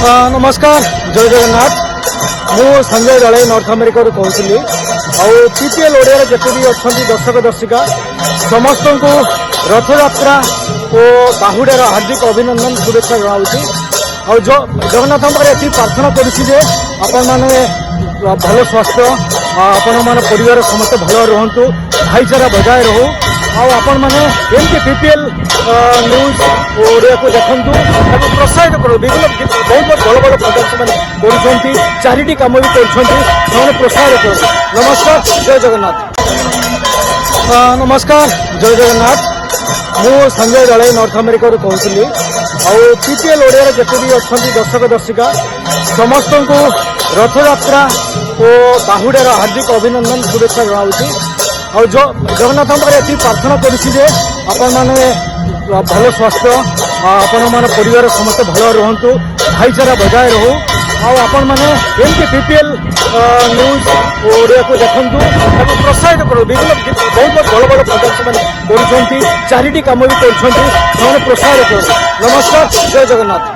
नमस्कार जय जगन्नाथ मु संजय दलाई नॉर्थ अमेरिका कहूली पीपीएल ओडिया जिते भी अच्छा दर्शक दर्शिका समस्त को रथयात्रा और बाहुड़ार हार्दिक अभिनंदन शुभेच्छा जनाऊँ जगन्नाथ ये प्रार्थना करुँचे आपण मैंने भल स्वास्थ्य आपण मान परिवार समस्त भल रुहतु भाईचारा बजाय रहू आपण मैंने एमती पीपीएल न्यूज ओडिया को देखु प्रोत्साहित करो विभिन्न बहुत बड़ बड़ प्रदर्शन कर चारिटी कम भी कर प्रोत्साहित करो। नमस्कार जय जगन्नाथ नमस्कार जय जगन्नाथ मु संजय दलाई नॉर्थ अमेरिका कहूली पीपीएल ओडिया जिते भी अच्छा दर्शक दर्शिका समस्त को रथयात्रा और बाहुड़ार हार्दिक अभिनंदन शुभेच्छा जनाऊँ जगन्नाथ ये प्रार्थना करुँचे आपण मैंने भल स्वास्थ्य आपण मान परिवार समस्त भल रुहतु भाईचारा बजाय रहू आपण मैंने एमती पीपीएल न्यूज ओडिया को देखु प्रोत्साहित करो विभिन्न बहुत बड़ बड़ प्रदर्शन कर चारिटी कम भी कर प्रोत्साहित करो। नमस्कार जय जगन्नाथ।